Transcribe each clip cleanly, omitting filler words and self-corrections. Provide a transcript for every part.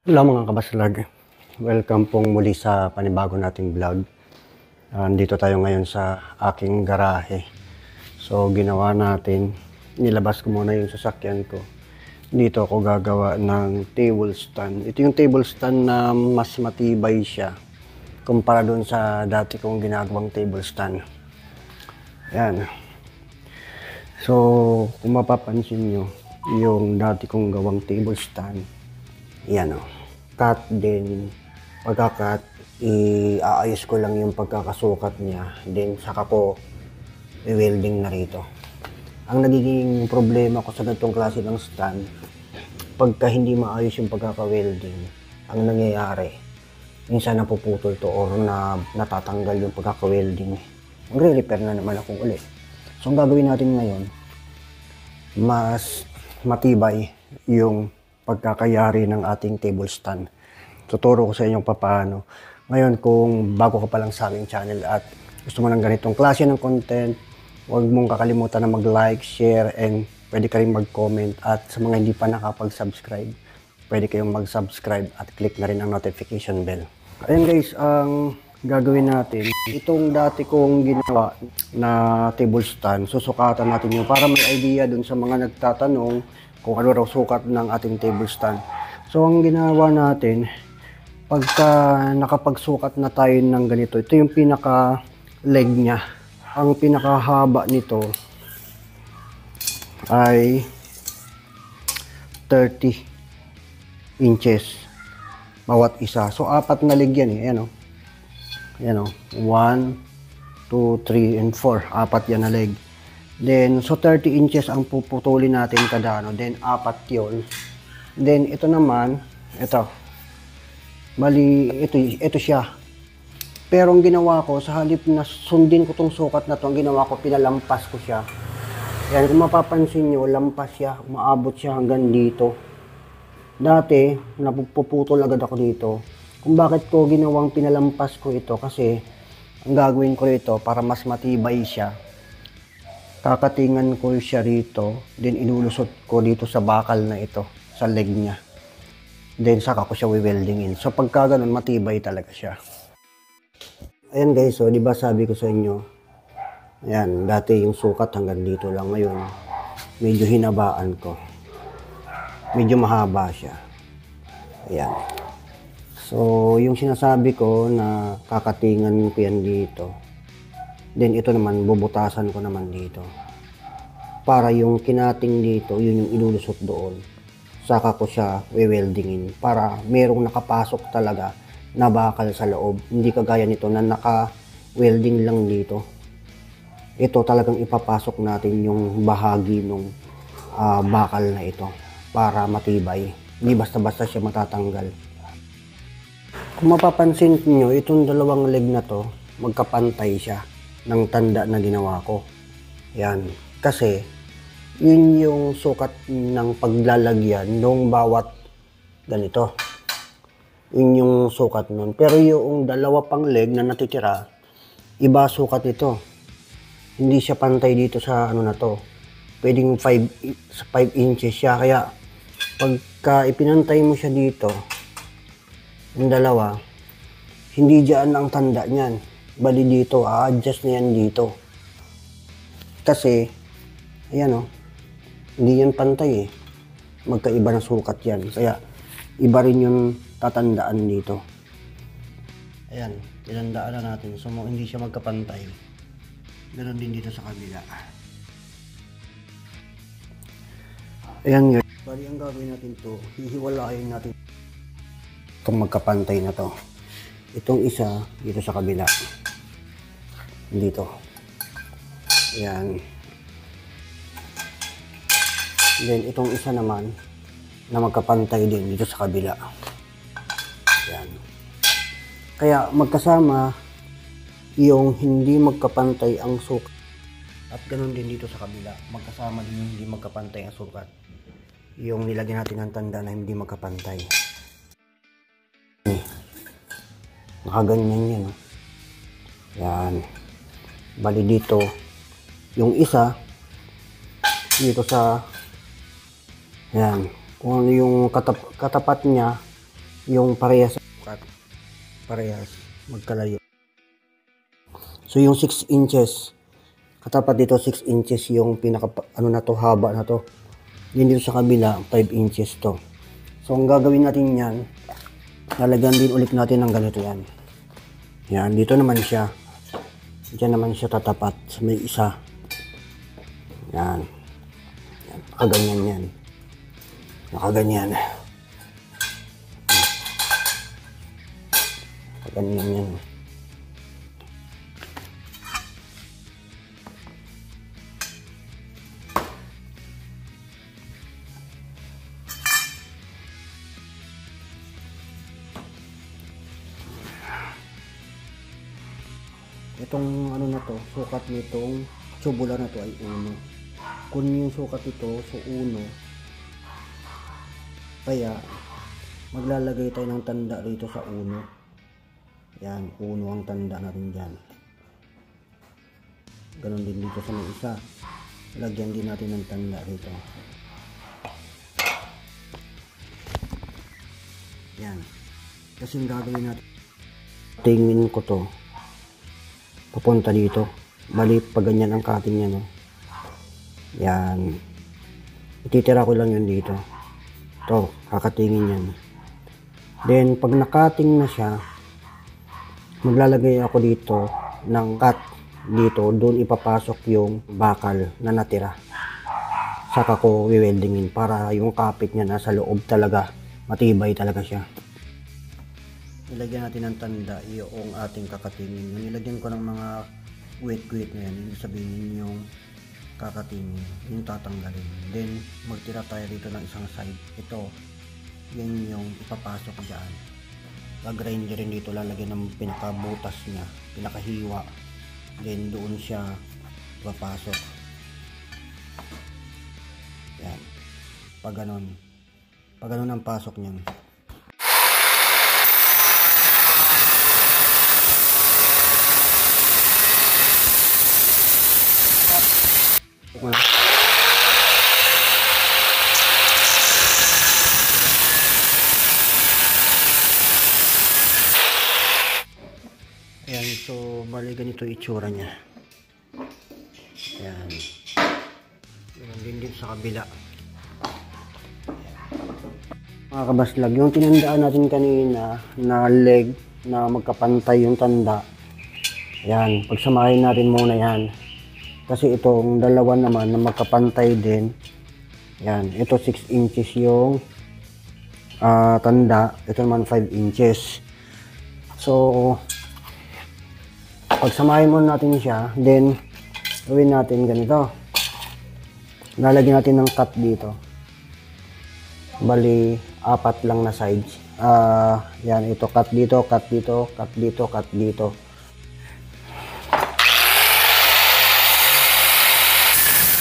Hello mga kabaslag, welcome pong muli sa panibago nating vlog. Nandito tayo ngayon sa aking garahe. So ginawa natin, nilabas ko muna yung sasakyan ko. Dito ako gagawa ng table stand. Ito yung table stand na mas matibay siya kumpara dun sa dati kong ginagawang table stand. Yan. So kung mapapansin nyo, yung dati kong gawang table stand, yan o. Cut din, pagka-cut, iaayos ko lang yung pagkakasukat niya. Then, saka ko i-welding na rito. Ang nagiging problema ko sa ganitong klase ng stand, pagka hindi maayos yung pagkaka-welding, ang nangyayari, minsan napuputol to or natatanggal yung pagkaka-welding. Magre-repair na naman ako ulit. So, ang gagawin natin ngayon, mas matibay yung pagkakayari ng ating table stand. Tuturo ko sa inyo paano. Ngayon, kung bago ka pa lang sa aming channel at gusto mo ng ganitong klase ng content, huwag mong kakalimutan na mag-like, share, and pwede ka rin mag-comment. At sa mga hindi pa nakapag-subscribe, pwede kayong mag-subscribe at click na rin ang notification bell. Ayun guys, ang gagawin natin, itong dati kong ginawa na table stand, susukatan natin yun para may idea dun sa mga nagtatanong kung ano raw sukat ng ating table stand. So ang ginawa natin, pagka nakapagsukat na tayo ng ganito, ito yung pinaka leg niya. Ang pinakahaba nito ay 30 inches bawat isa. So apat na leg yan eh. Ayan o. Ayan o. 1, 2, 3, and 4. Apat yan na leg. Then, so 30 inches ang puputulin natin kada ano. Then, apat yun. Then, ito naman, ito. Bali, ito siya. Pero ang ginawa ko, sa halip na sundin ko tong sukat na to, ang ginawa ko, pinalampas ko siya. Yan, kung mapapansin nyo, lampas siya. Umaabot siya hanggang dito. Dati, napuputol agad ako dito. Kung bakit ko ginawang pinalampas ko ito, kasi ang gagawin ko rito, para mas matibay siya, kakatingan ko siya rito, then inulusot ko dito sa bakal na ito, sa leg niya. Then saka ko siya weldingin. So pagka ganun, matibay talaga siya. Ayan guys, so di ba sabi ko sa inyo, ayan, dati yung sukat hanggang dito lang. Ngayon, medyo hinabaan ko. Medyo mahaba siya. Ayan. So yung sinasabi ko na kakatingan ko yan dito, then ito naman, bubutasan ko naman dito. Para yung kinating dito, yun yung ilulusot doon. Saka ko siya weldingin para merong nakapasok talaga na bakal sa loob. Hindi kagaya nito na naka-welding lang dito. Ito talagang ipapasok natin yung bahagi ng bakal na ito para matibay. Hindi basta-basta siya matatanggal. Kung mapapansin niyo, itong dalawang leg na to, magkapantay siya ng tanda na ginawa ko. Yan. Kasi, yun yung sukat ng paglalagyan ng bawat ganito. Yun yung sukat nun. Pero yung dalawa pang leg na natitira, iba sukat ito. Hindi siya pantay dito sa ano na to. Pwedeng 5 inches siya. Kaya, pagka ipinantay mo siya dito, yung dalawa, hindi dyan ang tanda niyan. Bali dito, adjust na yan dito. Kasi, ayan o, hindi yan pantay eh. Magkaiba na sukat yan. Kaya, iba rin yung tatandaan dito. Ayan, tinandaan na natin. So, hindi siya magkapantay. Ganon din dito sa kabila. Ayan guys. Bali, ang gagawin natin to, hihiwalayin natin itong magkapantay na to. Itong isa, dito sa kabila. Dito. Ayan. Then, itong isa naman, na magkapantay din dito sa kabila. Ayan. Kaya, magkasama, yung hindi magkapantay ang sukat. At ganun din dito sa kabila. Magkasama din yung hindi magkapantay ang sukat. Yung nilagyan natin ng tanda na hindi magkapantay. Nakaganyan yan. Yan. Bali dito, yung isa, dito sa, yan, kung ano yung katapat niya, yung parehas sukat. Parehas. Magkalayo. So yung 6 inches. Katapat dito 6 inches yung pinaka ano na to, haba na to. Yun dito sa kabila 5 inches to. So ang gagawin natin yan, lalagyan din ulit natin ng ganito yan. Yan, dito naman siya. Diyan naman siya tatapat sa may isa. Yan. Yan. Nakaganyan yan. Nakaganyan. Nakaganyan yan. Itong ano na to, sukat nitong tubular na to ay 1. Kung yung sukat ito, so 1. Kaya, maglalagay tayo ng tanda rito sa 1. Yan, 1 ang tanda natin dyan. Ganon din dito sa may isa. Lagyan din natin ng tanda rito. Yan. Kasi yung gagawin natin, tingin ko to papunta dito. Bali, pag ganyan ang cutting niya, no? Yan. Ititira ko lang yun dito. Ito, kakatingin yan. Then, pag nakating na siya, maglalagay ako dito ng cut dito. Doon ipapasok yung bakal na natira. Saka ko wiweldingin para yung kapit niya nasa loob talaga. Matibay talaga siya. Nilagyan natin ng tanda yung ating kakatingin. Nilagyan ko ng mga guhit-guhit na yan. Ibig sabihin yung kakatingin, yung tatanggalin. Then, magtira tayo dito ng isang side. Ito, yan yung ipapasok dyan. Gagrinder rin dito, lalagyan ng pinakabutas niya, pinakahiwa. Then, doon siya ipapasok. Yan. Pag ganon. Pag ganon ang pasok niyan. Ayan, so bali ganito itsura niya. Ayan. Ayan din sa kabila. Mga kabaslag, yung tinandaan natin kanina na leg na magkapantay yung tanda. Ayan, pagsamahin natin muna yan. Kasi itong dalawa naman na magkapantay din. Yan, ito 6 inches yung tanda. Ito naman 5 inches. So, pagsamahin muna natin siya. Then, gawin natin ganito. Lalagyan natin ng cut dito. Bali, 4 lang na sides. Yan, ito cut dito, cut dito, cut dito, cut dito.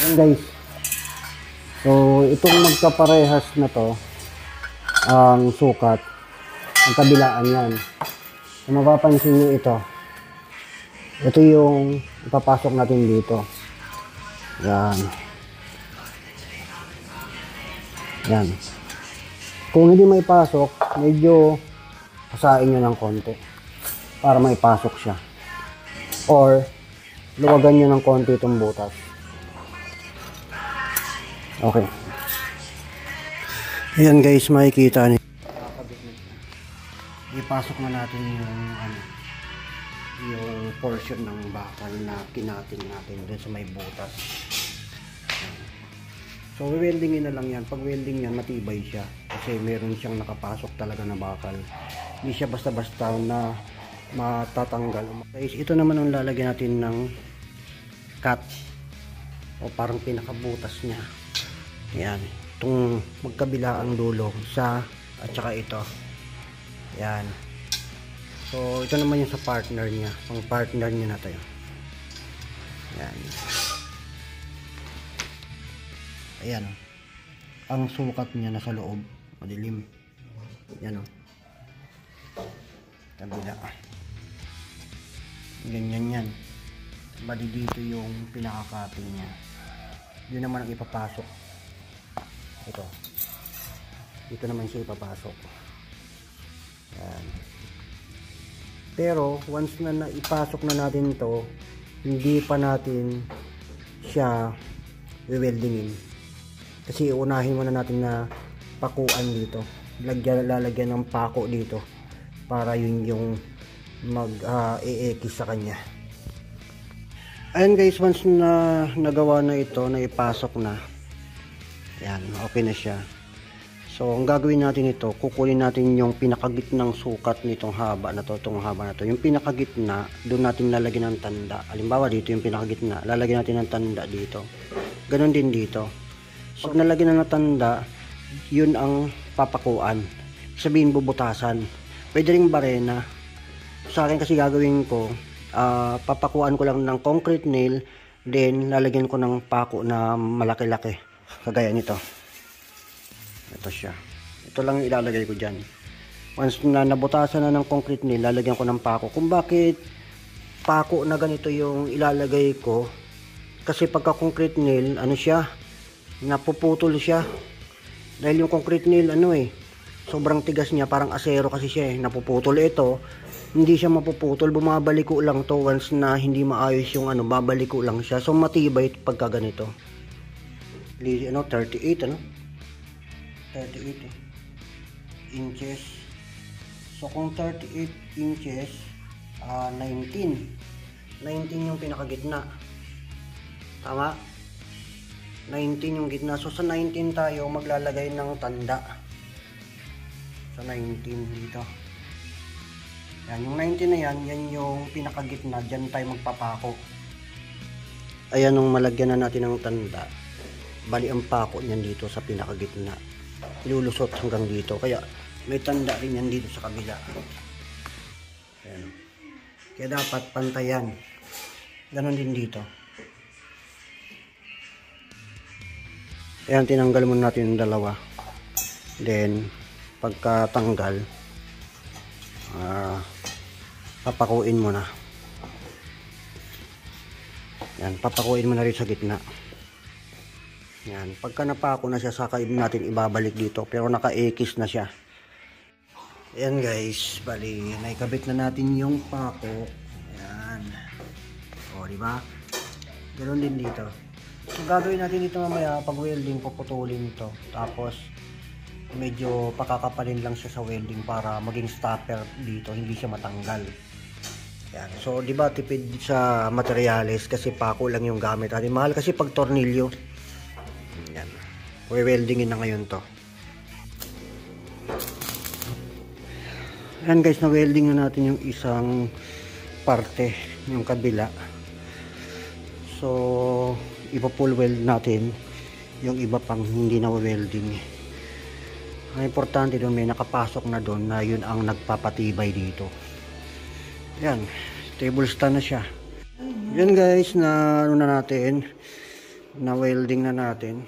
Yan guys. So, itong magkaparehas na to, ang sukat, ang kabilaan yan. Kung mapapansin nyo ito, ito yung ipapasok natin dito. Yan. Yan. Kung hindi may pasok, medyo pasain nyo ng konti para may pasok siya. Or, luwagan nyo ng konti itong butas. Okay. Ayan guys, makikita niyo. Ipasok na natin yung portion ng bakal na kinating natin dun sa may butas. So, weldingin na lang yan. Pag welding yan, matibay siya. Kasi meron siyang nakapasok talaga na bakal. Hindi siya basta-basta na matatanggal. Guys, ito naman ang lalagyan natin ng cut. O parang pinakabutas niya. Yan, itong magkabila ang dulo sa at saka ito. Yan. So ito naman yung sa partner niya, pang partner niya na tayo. Yan. Ayan. Ang sukat niya nasa loob, madilim. Yan o. Kabila. Ganyan yan. Bali dito yung pinaka-cutting niya. Yun naman ang ipapasok. Ito. Dito naman siya ipapasok. Pero once na ipasok na natin to, hindi pa natin siya weldingin. Kasi unahin muna natin na pakuan dito. Lalagyan ng pako dito para yun yung mag-e-ekis sa kanya. Ayan guys, once na nagawa na ito, na ipasok na, ayan, okay na siya. So ang gagawin natin ito, kukunin natin yung pinakagitnang sukat nitong haba na to, yung pinakagitna, doon natin lalagyan ng tanda. Halimbawa dito yung pinakagitna, lalagyan natin ng tanda dito. Ganon din dito. So pag nalagyan na ng tanda, yun ang papakuan. Sabihin bubutasan. Pwede ring barena. Sa akin kasi gagawin ko, papakuan ko lang ng concrete nail, then lalagyan ko ng pako na malaki-laki. Kagaya nito. Ito siya. Ito lang ilalagay ko dyan. Once na nabutasan na ng concrete nail, lalagyan ko ng pako. Kung bakit pako na ganito yung ilalagay ko, kasi pagka concrete nail, ano siya, napuputol siya. Dahil yung concrete nail, sobrang tigas niya, parang asero kasi siya napuputol. Ito, hindi siya mapuputol, bumabaliko lang to. Once na hindi maayos yung babaliko lang siya. So matibay pagka ganito. 38 inches. So kung 38 inches, 19 yung pinakagitna. Tama? 19 yung gitna. So sa 19 tayo maglalagay ng tanda. Sa 19 dito. Yan, yung 19 na yan yung pinakagitna. Diyan tayo magpapako. Ayan, nung malagyan na natin ng tanda, bali ang pako niyan dito sa pinakagitna. Ilulusot hanggang dito. Kaya may tanda rin yan dito sa kabila. Ayan. Kaya dapat pantayan. Ganon din dito. Ayan, tinanggal muna natin yung dalawa. Then, pagkatanggal, papakuin mo na. Ayan, papakuin mo na rin sa gitna. Yan, pagka napako na siya, saka natin ibabalik dito, pero naka-ekis na siya. Ayan guys, bali naikabit na natin yung pako. Ayan. O, diba? Ganoon din dito. So gagawin natin dito mamaya, pag welding, puputulin ito. Tapos medyo pakakapalin lang siya sa welding para maging stopper dito, hindi siya matanggal. Ayan. So diba tipid sa materyales kasi pako lang yung gamit. At mahal kasi pag tornilyo. Yan. We-weldingin na ngayon to. Ayan guys, na-welding na natin yung isang parte, yung kabila. So, ipa-full weld natin yung iba pang hindi na welding. Ang importante doon, may nakapasok na doon na yun ang nagpapatibay dito. Ayan, table stand na siya. Yan guys, na ano na natin, na welding na natin.